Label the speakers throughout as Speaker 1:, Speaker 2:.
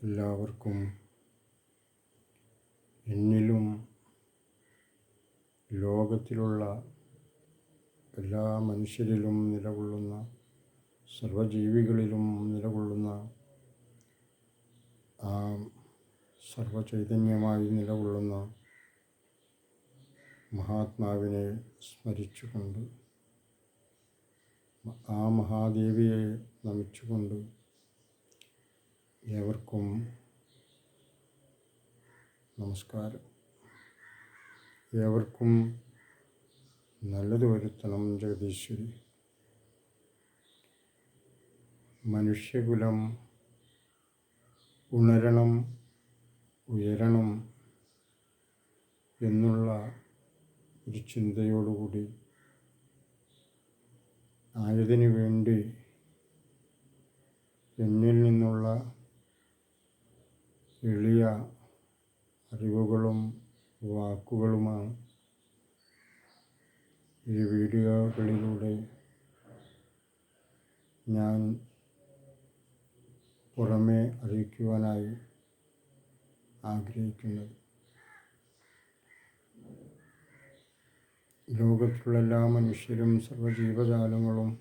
Speaker 1: എല്ലാവർക്കും എന്നിലും ലോകത്തിലുള്ള എല്ലാ മനുഷ്യരിലും നിലകൊള്ളുന്ന സർവജീവികളിലും നിലകൊള്ളുന്ന ആ സർവചൈതന്യമായി നിലകൊള്ളുന്ന മഹാത്മാവിനെ സ്മരിച്ചുകൊണ്ട്, ആ മഹാദേവിയെ നമിച്ചുകൊണ്ട് ഏവർക്കും നമസ്കാരം. ഏവർക്കും നല്ലത് വരുത്തണം ജഗദീശ്വരി. മനുഷ്യകുലം ഉണരണം, ഉയരണം എന്നുള്ള ഒരു ചിന്തയോടുകൂടി ആയതിനു വേണ്ടി എന്നിൽ നിന്നുള്ള എളിയ അറിവുകളും വാക്കുകളുമാണ് ഈ വീഡിയോകളിലൂടെ ഞാൻ പുറമേ അറിയിക്കുവാനായി ആഗ്രഹിക്കുന്നത്. ലോകത്തിലുള്ള എല്ലാ മനുഷ്യരും സർവ്വജീവജാലങ്ങളും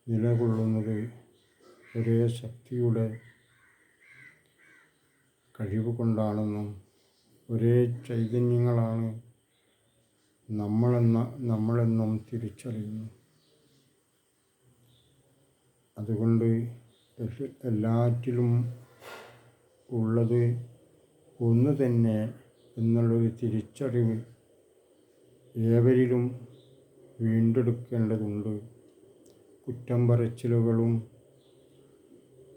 Speaker 1: നിലകൊള്ളുന്നത് ഒരേ ശക്തിയുടെ കഴിവ് കൊണ്ടാണെന്നും ഒരേ ചൈതന്യങ്ങളാണ് നമ്മളെന്നും തിരിച്ചറിയുന്നു. അതുകൊണ്ട് എല്ലാറ്റിലും ഉള്ളത് ഒന്ന് തന്നെ എന്നുള്ളൊരു തിരിച്ചറിവ് ഏവരിലും വീണ്ടെടുക്കേണ്ടതുണ്ട്. കുറ്റം പറച്ചിലുകളും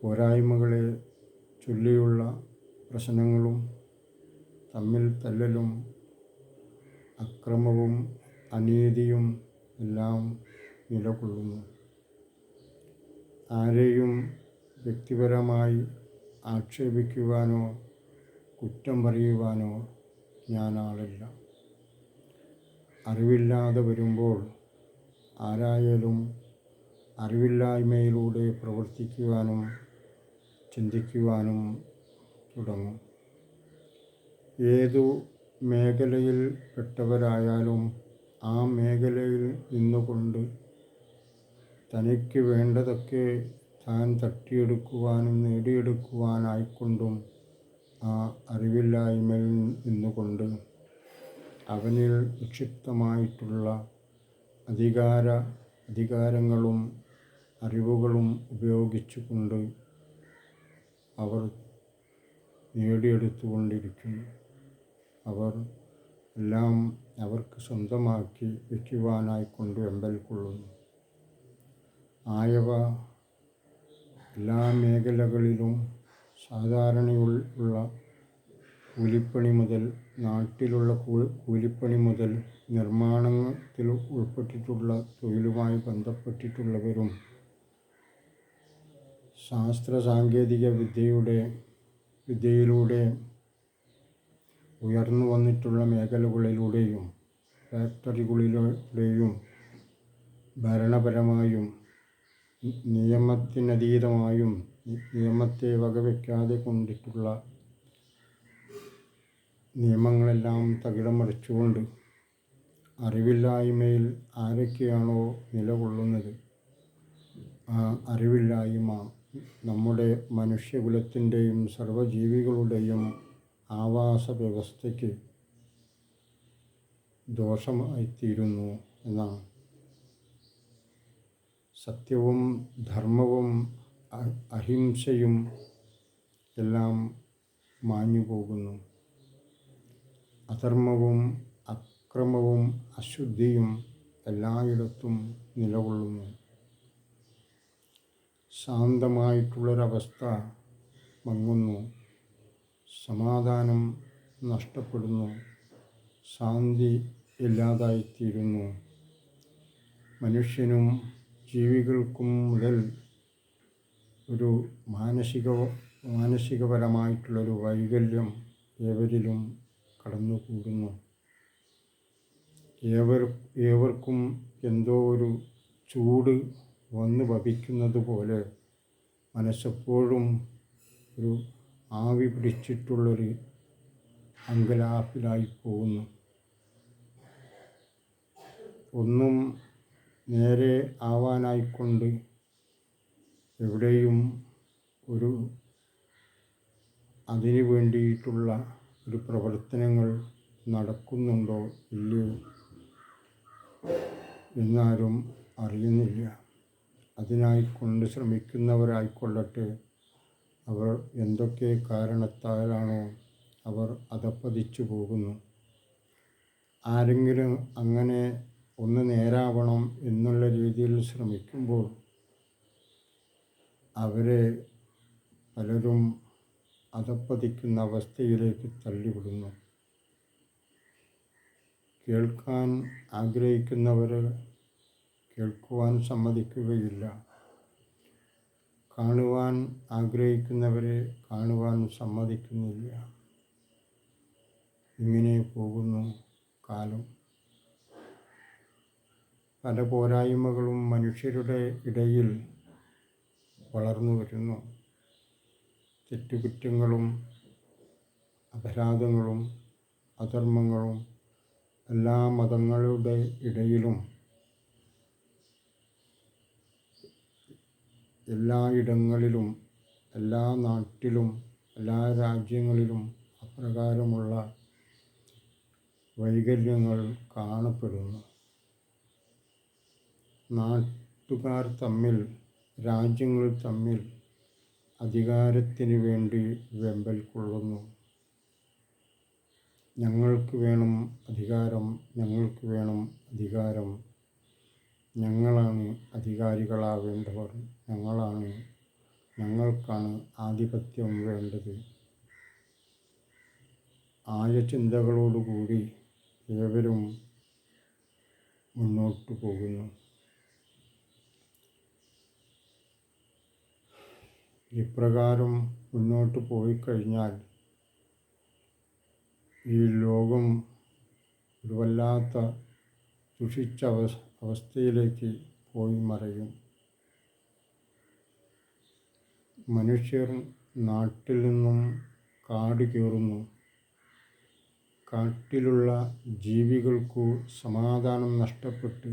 Speaker 1: പോരായ്മകളെ ചൊല്ലിയുള്ള പ്രശ്നങ്ങളും തമ്മിൽ തല്ലലും അക്രമവും അനീതിയും എല്ലാം നിലകൊള്ളുന്നു. ആരെയും വ്യക്തിപരമായി ആക്ഷേപിക്കുവാനോ കുറ്റം പറയുവാനോ ഞാൻ ആളല്ല. അറിവില്ലാതെ വരുമ്പോൾ ആരായാലും അറിവില്ലായ്മയിലൂടെ പ്രവർത്തിക്കുവാനും ചിന്തിക്കുവാനും തുടങ്ങും. ഏതു മേഖലയിൽ പെട്ടവരായാലും ആ മേഖലയിൽ നിന്നുകൊണ്ട് തനിക്ക് വേണ്ടതൊക്കെ താൻ തട്ടിയെടുക്കുവാനും നേടിയെടുക്കുവാനായിക്കൊണ്ടും ആ അറിവില്ലായ്മയിൽ നിന്നുകൊണ്ട് അവനിൽ നിക്ഷിപ്തമായിട്ടുള്ള അധികാരങ്ങളും അറിവുകളും ഉപയോഗിച്ചുകൊണ്ട് അവർ നേടിയെടുത്തുകൊണ്ടിരിക്കുന്നു. അവർ എല്ലാം അവർക്ക് സ്വന്തമാക്കി വയ്ക്കുവാനായിക്കൊണ്ട് വെമ്പൽ കൊള്ളുന്നു. ആയവ എല്ലാ മേഖലകളിലും സാധാരണയുള്ള കൂലിപ്പണി മുതൽ, നാട്ടിലുള്ള കൂലിപ്പണി മുതൽ, നിർമ്മാണത്തിൽ ഉൾപ്പെട്ടിട്ടുള്ള തൊഴിലുമായി ബന്ധപ്പെട്ടിട്ടുള്ളവരും ശാസ്ത്ര സാങ്കേതിക വിദ്യയിലൂടെ ഉയർന്നു വന്നിട്ടുള്ള മേഖലകളിലൂടെയും ഫാക്ടറികളിലൂടെയും ഭരണപരമായും നിയമത്തിനതീതമായും നിയമത്തെ വകവയ്ക്കാതെ കൊണ്ടിട്ടുള്ള നിയമങ്ങളെല്ലാം തകിടം മറിച്ചുകൊണ്ട് അറിവില്ലായ്മയിൽ ആരൊക്കെയാണോ നിലകൊള്ളുന്നത്, ആ അറിവില്ലായ്മ നമ്മുടെ മനുഷ്യകുലത്തിൻ്റെയും സർവ്വജീവികളുടെയും ആവാസ വ്യവസ്ഥയ്ക്ക് ദോഷമായിത്തീരുന്നു എന്നാണ്. സത്യവും ധർമ്മവും അഹിംസയും എല്ലാം മാഞ്ഞു പോകുന്നു. അധർമ്മവും അക്രമവും അശുദ്ധിയും എല്ലായിടത്തും നിലകൊള്ളുന്നു. ശാന്തമായിട്ടുള്ളൊരവസ്ഥ മങ്ങുന്നു. സമാധാനം നഷ്ടപ്പെടുന്നു. ശാന്തി ഇല്ലാതായിത്തീരുന്നു. മനുഷ്യനും ജീവികൾക്കും മുതൽ ഒരു മാനസികപരമായിട്ടുള്ളൊരു വൈകല്യം ഏവരിലും കടന്നുകൂടുന്നു. ഏവർക്കും എന്തോ ഒരു ചൂട് വന്നു ഭവിക്കുന്നത് പോലെ മനസ്സെപ്പോഴും ഒരു ആവി പിടിച്ചിട്ടുള്ളൊരു അങ്കലാപ്പിലായി പോകുന്നു. ഒന്നും നേരെ ആവാനായിക്കൊണ്ട് എവിടെയും ഒരു അതിനു വേണ്ടിയിട്ടുള്ള ഒരു പ്രവർത്തനങ്ങൾ നടക്കുന്നുണ്ടോ ഇല്ലയോ എന്നാരും അറിയുന്നില്ല. അതിനായിക്കൊണ്ട് ശ്രമിക്കുന്നവരായിക്കൊള്ളട്ടെ, അവർ എന്തൊക്കെ കാരണത്താലാണോ അവർ അധപ്പതിച്ചു പോകുന്നു. ആരെങ്കിലും അങ്ങനെ ഒന്ന് നേരാവണം എന്നുള്ള രീതിയിൽ ശ്രമിക്കുമ്പോൾ അവരെ പലരും അധപ്പതിക്കുന്ന അവസ്ഥയിലേക്ക് തള്ളിവിടുന്നു. കേൾക്കാൻ ആഗ്രഹിക്കുന്നവരെ കേൾക്കുവാൻ സമ്മതിക്കുകയില്ല. കാണുവാൻ ആഗ്രഹിക്കുന്നവരെ കാണുവാൻ സമ്മതിക്കുന്നില്ല. ഇങ്ങനെ പോകുന്നു കാലം. പല പോരായ്മകളും മനുഷ്യരുടെ ഇടയിൽ വളർന്നു വരുന്നു. തെറ്റുകുറ്റങ്ങളും അപരാധങ്ങളും അധർമ്മങ്ങളും എല്ലാ മതങ്ങളുടെ ഇടയിലും എല്ലായിടങ്ങളിലും എല്ലാ നാട്ടിലും എല്ലാ രാജ്യങ്ങളിലും അപ്രകാരമുള്ള വൈകല്യങ്ങൾ കാണപ്പെടുന്നു. നാട്ടുകാർ തമ്മിൽ, രാജ്യങ്ങൾ തമ്മിൽ അധികാരത്തിന് വേണ്ടി വെമ്പൽ കൊള്ളുന്നു. ഞങ്ങൾക്ക് വേണം അധികാരം, ഞങ്ങൾക്ക് വേണം അധികാരം, ഞങ്ങളാണ് അധികാരികളാവേണ്ടവർ, ഞങ്ങൾക്കാണ് ആധിപത്യം വേണ്ടത്. ആയ ചിന്തകളോടുകൂടി ഏവരും മുന്നോട്ട് പോകുന്നു. ഇപ്രകാരം മുന്നോട്ട് പോയിക്കഴിഞ്ഞാൽ ഈ ലോകം ഒരു വല്ലാത്ത ദുഷിച്ച അവസ്ഥയിലേക്ക് പോയി മറയും. മനുഷ്യർ നാട്ടിൽ നിന്നും കാട് കയറുന്നു. കാട്ടിലുള്ള ജീവികൾക്കു സമാധാനം നഷ്ടപ്പെട്ട്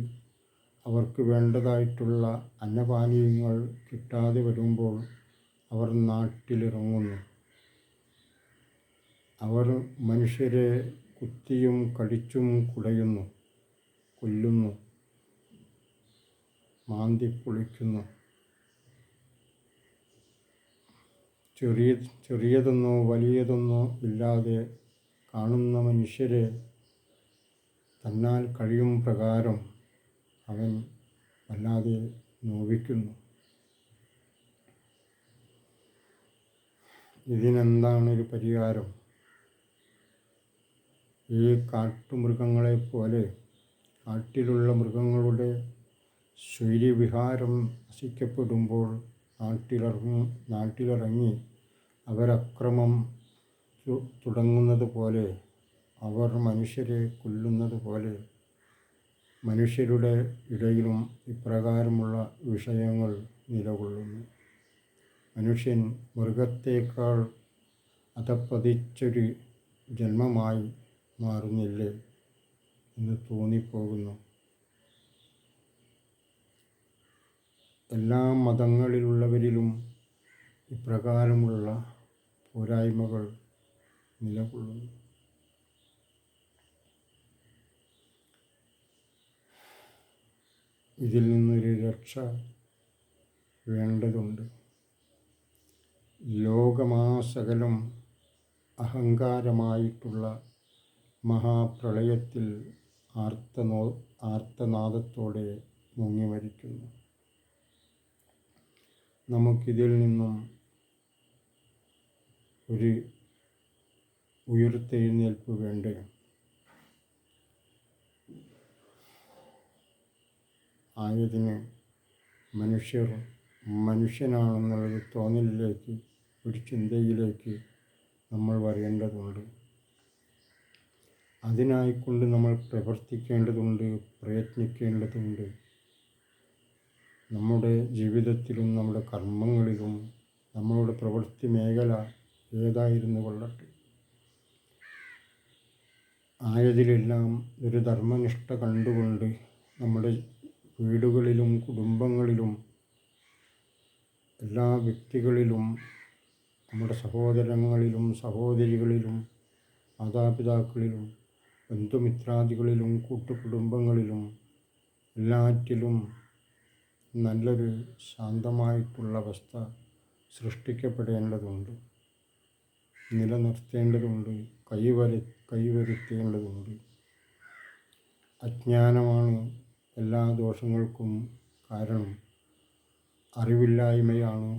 Speaker 1: അവർക്ക് വേണ്ടതായിട്ടുള്ള അന്നപാനീയങ്ങൾ കിട്ടാതെ വരുമ്പോൾ അവർ നാട്ടിലിറങ്ങുന്നു. അവർ മനുഷ്യരെ കുത്തിയും കടിച്ചും കുടയുന്നു, കൊല്ലുന്നു, മാന്തിപ്പൊളിക്കുന്നു. ചെറിയതെന്നോ വലിയതെന്നോ ഇല്ലാതെ കാണുന്ന മനുഷ്യരെ തന്നാൽ കഴിയും പ്രകാരം അവൻ വല്ലാതെ നോവിക്കുന്നു. ഇതിനെന്താണൊരു പരിഹാരം? ഈ കാട്ടുമൃഗങ്ങളെപ്പോലെ കാട്ടിലുള്ള മൃഗങ്ങളുടെ സ്വൈര്യവിഹാരം നശിക്കപ്പെടുമ്പോൾ നാട്ടിലിറങ്ങി അവരക്രമം തുടങ്ങുന്നത് പോലെ, അവർ മനുഷ്യരെ കൊല്ലുന്നത് പോലെ മനുഷ്യരുടെ ഇടയിലും ഇപ്രകാരമുള്ള വിഷയങ്ങൾ നിലകൊള്ളുന്നു. മനുഷ്യൻ മൃഗത്തേക്കാൾ അധപ്പതിച്ചൊരു ജന്മമായി മാറുന്നില്ലേ എന്ന് തോന്നിപ്പോകുന്നു. എല്ലാ മതങ്ങളിലുള്ളവരിലും ഇപ്രകാരമുള്ള പോരായ്മകൾ നിലകൊള്ളുന്നു. ഇതിൽ നിന്നൊരു രക്ഷ വേണ്ടതുണ്ട്. ലോകമാസകലം അഹങ്കാരമായിട്ടുള്ള മഹാപ്രളയത്തിൽ ആർത്തനാദത്തോടെ മുങ്ങിമരിക്കുന്നു. നമുക്കിതിൽ നിന്നും ഒരു ഉയർത്തെഴുന്നേൽപ്പ് വേണ്ടേ? ആയതിന് മനുഷ്യർ മനുഷ്യനാണെന്നുള്ളൊരു തോന്നലിലേക്ക്, ഒരു ചിന്തയിലേക്ക് നമ്മൾ വരേണ്ടതുണ്ട്. അതിനായിക്കൊണ്ട് നമ്മൾ പ്രവർത്തിക്കേണ്ടതുണ്ട്, പ്രയത്നിക്കേണ്ടതുണ്ട്. നമ്മുടെ ജീവിതത്തിലും നമ്മുടെ കർമ്മങ്ങളിലും നമ്മളുടെ പ്രവൃത്തി മേഖല ഏതായിരുന്നു കൊള്ളട്ടെ, ആയതിലെല്ലാം ഒരു ധർമ്മനിഷ്ഠ കണ്ടുകൊണ്ട് നമ്മുടെ വീടുകളിലും കുടുംബങ്ങളിലും എല്ലാ വ്യക്തികളിലും നമ്മുടെ സഹോദരങ്ങളിലും സഹോദരികളിലും മാതാപിതാക്കളിലും ബന്ധുമിത്രാദികളിലും കൂട്ടുകുടുംബങ്ങളിലും എല്ലാറ്റിലും നല്ലൊരു ശാന്തമായിട്ടുള്ള അവസ്ഥ സൃഷ്ടിക്കപ്പെടേണ്ടതുണ്ട്, നിലനിർത്തേണ്ടതുണ്ട്, കൈവരുത്തേണ്ടതുണ്ട്. അജ്ഞാനമാണ് എല്ലാ ദോഷങ്ങൾക്കും കാരണം. അറിവില്ലായ്മയാണ്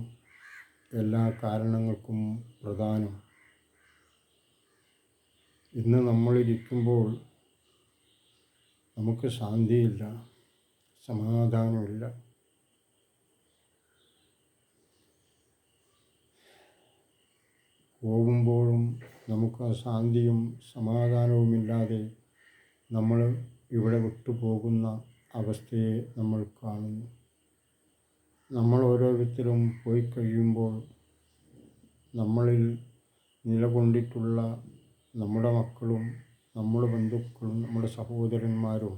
Speaker 1: എല്ലാ കാരണങ്ങൾക്കും പ്രധാനം. ഇന്ന് നമ്മളിരിക്കുമ്പോൾ നമുക്ക് ശാന്തിയില്ല, സമാധാനമില്ല. പോകുമ്പോഴും നമുക്ക് അശാന്തിയും സമാധാനവുമില്ലാതെ നമ്മൾ ഇവിടെ വിട്ടുപോകുന്ന അവസ്ഥയെ നമ്മൾ കാണുന്നു. നമ്മൾ ഓരോരുത്തരും പോയി കഴിയുമ്പോൾ നമ്മളിൽ നിലകൊണ്ടിട്ടുള്ള നമ്മുടെ മക്കളും നമ്മുടെ ബന്ധുക്കളും നമ്മുടെ സഹോദരന്മാരും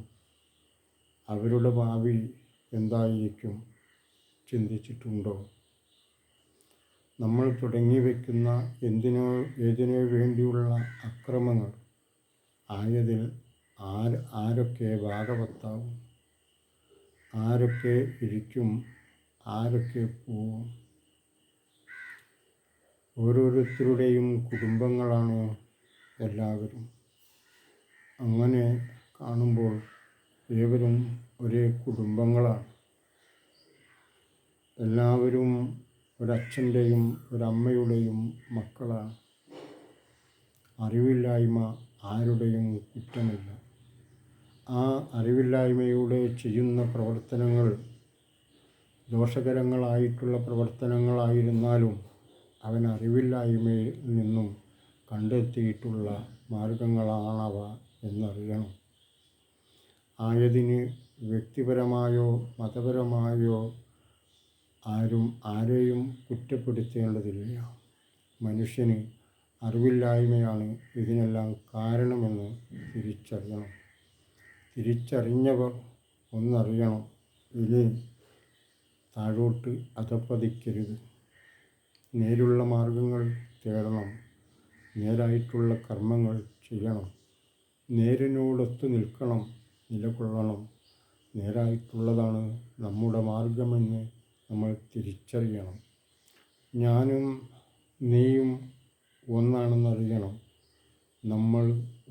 Speaker 1: അവരുടെ ഭാവി എന്തായിരിക്കും ചിന്തിച്ചിട്ടുണ്ടോ? നമ്മൾ തുടങ്ങി വയ്ക്കുന്ന ഏതിനോ വേണ്ടിയുള്ള അക്രമങ്ങൾ ആയതിൽ ആരൊക്കെ ഭാഗവത്താവും, ആരൊക്കെ ഇരിക്കും, ആരൊക്കെ പോവും? ഓരോരുത്തരുടെയും കുടുംബങ്ങളാണ് എല്ലാവരും. അങ്ങനെ കാണുമ്പോൾ ഏവരും ഒരേ കുടുംബങ്ങളാണ്. എല്ലാവരും ഒരച്ഛൻ്റെയും ഒരമ്മയുടെയും മക്കളാണ്. അറിവില്ലായ്മ ആരുടെയും കുറ്റമില്ല. ആ അറിവില്ലായ്മയോടെ ചെയ്യുന്ന പ്രവർത്തനങ്ങൾ ദോഷകരങ്ങളായിട്ടുള്ള പ്രവർത്തനങ്ങളായിരുന്നാലും അവൻ അറിവില്ലായ്മയിൽ നിന്നും കണ്ടെത്തിയിട്ടുള്ള മാർഗങ്ങളാണവ എന്നറിയണം. ആയതിന് വ്യക്തിപരമായോ മതപരമായോ ആരെയും കുറ്റപ്പെടുത്തേണ്ടതില്ല. മനുഷ്യന് അറിവില്ലായ്മയാണ് ഇതിനെല്ലാം കാരണമെന്ന് തിരിച്ചറിയണം. തിരിച്ചറിഞ്ഞവർ ഒന്നറിയണം, ഇനി താഴോട്ട് അധപ്പതിക്കരുത്. നേരുള്ള മാർഗങ്ങൾ തേടണം, നേരായിട്ടുള്ള കർമ്മങ്ങൾ ചെയ്യണം, നേരിനോടൊത്തു നിൽക്കണം, നിലകൊള്ളണം. നേരായിട്ടുള്ളതാണ് നമ്മുടെ മാർഗമെന്ന് നമ്മൾ തിരിച്ചറിയണം. ഞാനും നീയും ഒന്നാണെന്നറിയണം, നമ്മൾ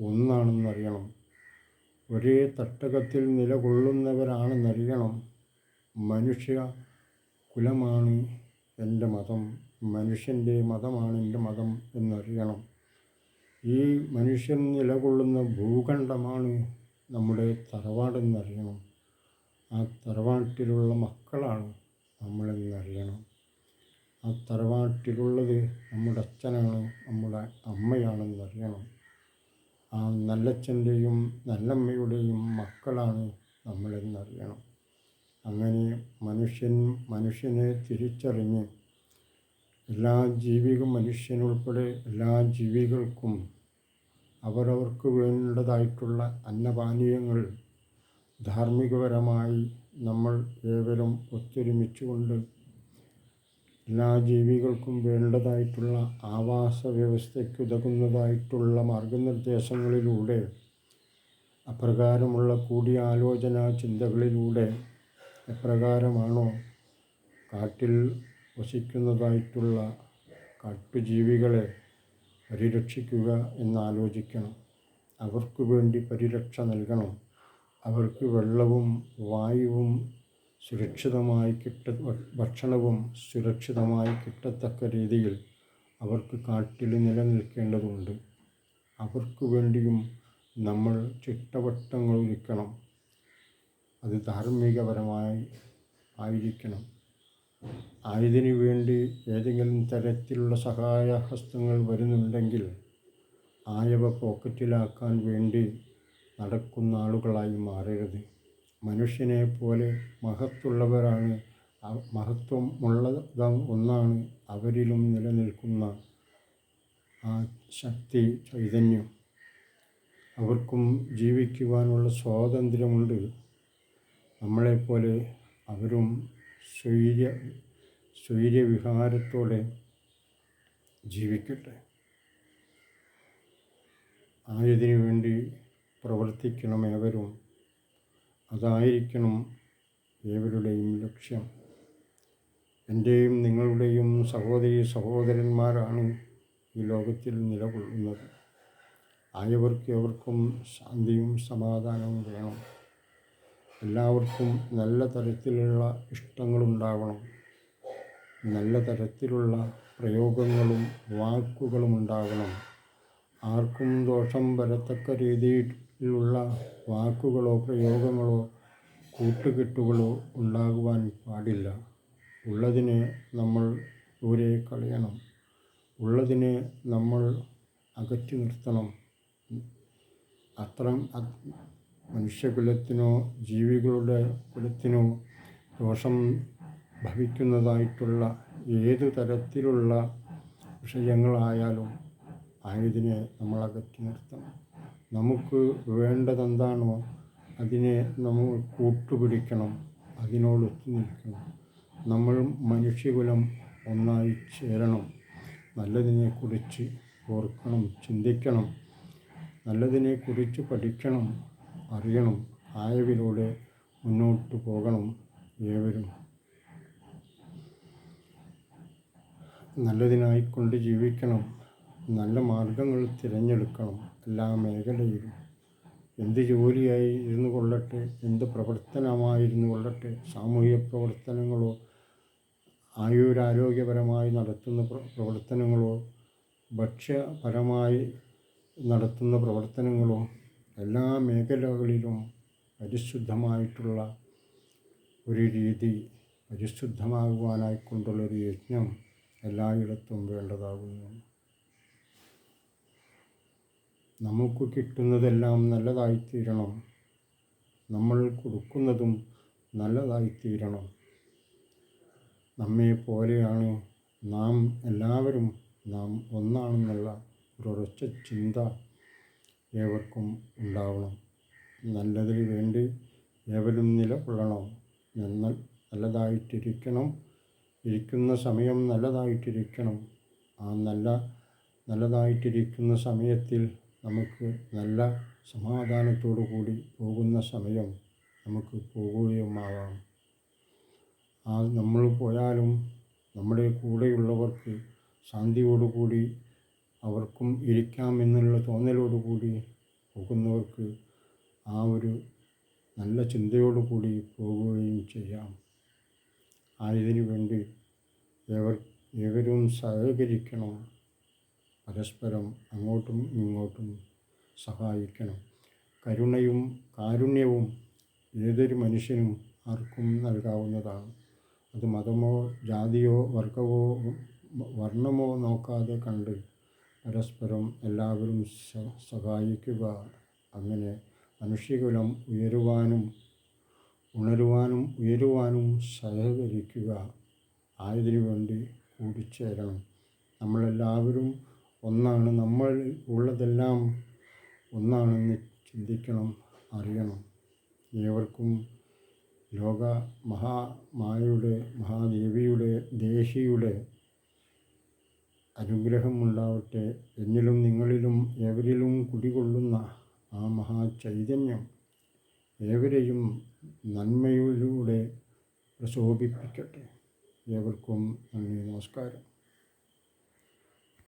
Speaker 1: ഒന്നാണെന്നറിയണം, ഒരേ തട്ടകത്തിൽ നിലകൊള്ളുന്നവരാണെന്നറിയണം. മനുഷ്യ കുലമാണ് എൻ്റെ മതം, മനുഷ്യൻ്റെ മതമാണ് എൻ്റെ മതം എന്നറിയണം. ഈ മനുഷ്യൻ നിലകൊള്ളുന്ന ഭൂഖണ്ഡമാണ് നമ്മുടെ തറവാടെന്നറിയണം. ആ തറവാട്ടിലുള്ള മക്കളാണ് നമ്മളെന്നറിയണം. ആ തറവാട്ടിലുള്ളത് നമ്മുടെ അച്ഛനാണ്, നമ്മുടെ അമ്മയാണെന്നറിയണം. ആ നല്ലച്ഛൻ്റെയും നല്ലമ്മയുടെയും മക്കളാണ് നമ്മളെന്നറിയണം. അങ്ങനെ മനുഷ്യനെ തിരിച്ചറിഞ്ഞ് മനുഷ്യനുൾപ്പെടെ എല്ലാ ജീവികൾക്കും അവരവർക്ക് വേണ്ടതായിട്ടുള്ള അന്നപാനീയങ്ങൾ ധാർമ്മികപരമായി നമ്മൾ ഏവരും ഒത്തൊരുമിച്ചുകൊണ്ട് എല്ലാ ജീവികൾക്കും വേണ്ടതായിട്ടുള്ള ആവാസ വ്യവസ്ഥയ്ക്കുതകുന്നതായിട്ടുള്ള മാർഗനിർദ്ദേശങ്ങളിലൂടെ അപ്രകാരമുള്ള കൂടിയാലോചനാ ചിന്തകളിലൂടെ എപ്രകാരമാണോ കാട്ടിൽ വസിക്കുന്നതായിട്ടുള്ള കാട്ടുജീവികളെ പരിരക്ഷിക്കുക എന്നാലോചിക്കണം. അവർക്ക് വേണ്ടി പരിരക്ഷ നൽകണം. അവർക്ക് വെള്ളവും വായുവും ഭക്ഷണവും സുരക്ഷിതമായി കിട്ടത്തക്ക രീതിയിൽ അവർക്ക് കാട്ടിൽ നിലനിൽക്കേണ്ടതുണ്ട്. അവർക്ക് വേണ്ടിയും നമ്മൾ ചിട്ടവട്ടങ്ങൾ ഒരുക്കണം. അത് ധാർമ്മികപരമായി ആയിരിക്കണം. ആയതിനു വേണ്ടി ഏതെങ്കിലും തരത്തിലുള്ള സഹായഹസ്തങ്ങൾ വരുന്നുണ്ടെങ്കിൽ ആയവ പോക്കറ്റിലാക്കാൻ വേണ്ടി നടക്കുന്ന ആളുകളായി മാറരുത്. മനുഷ്യനെ പോലെ മഹത്തുള്ളവരാണ് മഹത്വമുള്ള ഒന്നാണ് അവരിലും നിലനിൽക്കുന്ന ആ ശക്തി, ചൈതന്യം. അവർക്കും ജീവിക്കുവാനുള്ള സ്വാതന്ത്ര്യമുണ്ട്. നമ്മളെപ്പോലെ അവരും സ്വൈര്യവിഹാരത്തോടെ ജീവിക്കട്ടെ. ആയതിനു വേണ്ടി പ്രവർത്തിക്കണം ഏവരും. അതായിരിക്കണം ഏവരുടെയും ലക്ഷ്യം. എൻ്റെയും നിങ്ങളുടെയും സഹോദരീ സഹോദരന്മാരാണ് ഈ ലോകത്തിൽ നിലകൊള്ളുന്നത്. ആയവർക്കും ശാന്തിയും സമാധാനവും വേണം. എല്ലാവർക്കും നല്ല തരത്തിലുള്ള ഇഷ്ടങ്ങളുണ്ടാവണം. നല്ല തരത്തിലുള്ള പ്രയോഗങ്ങളും വാക്കുകളും ഉണ്ടാകണം. ആർക്കും ദോഷം വരത്തക്ക രീതിയിലുള്ള വാക്കുകളോ പ്രയോഗങ്ങളോ കൂട്ടുകെട്ടുകളോ ഉണ്ടാകുവാൻ പാടില്ല. ഉള്ളതിനെ നമ്മൾ ദൂരെ കളയണം. ഉള്ളതിനെ നമ്മൾ അകറ്റി നിർത്തണം. അത്തരം മനുഷ്യകുലത്തിനോ ജീവികളുടെ കുലത്തിനോ ദോഷം ഭവിക്കുന്നതായിട്ടുള്ള ഏതു തരത്തിലുള്ള വിഷയങ്ങളായാലും ആയതിനെ നമ്മൾ അകറ്റി നിർത്തണം. നമുക്ക് വേണ്ടതെന്താണോ അതിനെ നമ്മൾ കൂട്ടുപിടിക്കണം, അതിനോടൊത്തു നിൽക്കണം. നമ്മൾ മനുഷ്യകുലം ഒന്നായി ചേരണം. നല്ലതിനെക്കുറിച്ച് ഓർക്കണം, ചിന്തിക്കണം. നല്ലതിനെക്കുറിച്ച് പഠിക്കണം, അറിയണം. ആയവയിലൂടെ മുന്നോട്ട് പോകണം ഏവരും. നല്ലതിനായിക്കൊണ്ട് ജീവിക്കണം. നല്ല മാർഗങ്ങൾ തിരഞ്ഞെടുക്കണം. എല്ലാ മേഖലയിലും എന്ത് ജോലിയായി ഇരുന്നു കൊള്ളട്ടെ, എന്ത് പ്രവർത്തനമായിരുന്നു കൊള്ളട്ടെ, സാമൂഹിക പ്രവർത്തനങ്ങളോ ആരോഗ്യപരമായി നടത്തുന്ന പ്രവർത്തനങ്ങളോ ഭക്ഷ്യപരമായി നടത്തുന്ന പ്രവർത്തനങ്ങളോ എല്ലാ മേഖലകളിലും പരിശുദ്ധമായിട്ടുള്ള ഒരു രീതി, പരിശുദ്ധമാകുവാനായിക്കൊണ്ടുള്ളൊരു യജ്ഞം എല്ലായിടത്തും വേണ്ടതാകുന്നു. നമുക്ക് കിട്ടുന്നതെല്ലാം നല്ലതായിത്തീരണം. നമ്മൾ കൊടുക്കുന്നതും നല്ലതായിത്തീരണം. നമ്മെ പോലെയാണ് നാം എല്ലാവരും, നാം ഒന്നാണെന്നുള്ള ഒരൊറച്ച ചിന്ത ഏവർക്കും ഉണ്ടാവണം. നല്ലതിന് വേണ്ടി ഏവരും നിലകൊള്ളണം. നല്ലതായിട്ടിരിക്കണം. ഇരിക്കുന്ന സമയം നല്ലതായിട്ടിരിക്കണം. ആ നല്ലതായിട്ടിരിക്കുന്ന സമയത്തിൽ നമുക്ക് നല്ല സമാധാനത്തോടു കൂടി പോകുന്ന സമയം നമുക്ക് പോകുകയുമാവാം. നമ്മൾ പോയാലും നമ്മുടെ കൂടെയുള്ളവർക്ക് ശാന്തിയോടുകൂടി അവർക്കും ഇരിക്കാം എന്നുള്ള തോന്നലോടുകൂടി പോകുന്നവർക്ക് ആ ഒരു നല്ല ചിന്തയോടുകൂടി പോകുകയും ചെയ്യാം. ആയതിനു വേണ്ടി ഏവരും സഹകരിക്കണം. പരസ്പരം അങ്ങോട്ടും ഇങ്ങോട്ടും സഹായിക്കണം. കരുണയും കാരുണ്യവും ഏതൊരു മനുഷ്യനും ആർക്കും നൽകാവുന്നതാണ്. അത് മതമോ ജാതിയോ വർണ്ണമോ നോക്കാതെ കണ്ട് പരസ്പരം എല്ലാവരും സഹായിക്കുക. അങ്ങനെ മനുഷ്യകുലം ഉയരുവാനും സഹകരിക്കുക. ആയതിനു വേണ്ടി കൂടിച്ചേരണം. നമ്മളെല്ലാവരും ഒന്നാണ്. നമ്മൾ ഉള്ളതെല്ലാം ഒന്നാണെന്ന് ചിന്തിക്കണം, അറിയണം. ഏവർക്കും ലോക മഹാമായയുടെ മഹാദേവിയുടെ ദേഹിയുടെ അനുഗ്രഹമുണ്ടാവട്ടെ. എന്നിലും നിങ്ങളിലും ഏവരിലും കുടികൊള്ളുന്ന ആ മഹാചൈതന്യം ഏവരെയും നന്മയിലൂടെ പ്രശോഭിപ്പിക്കട്ടെ. ഏവർക്കും നന്ദി, നമസ്കാരം.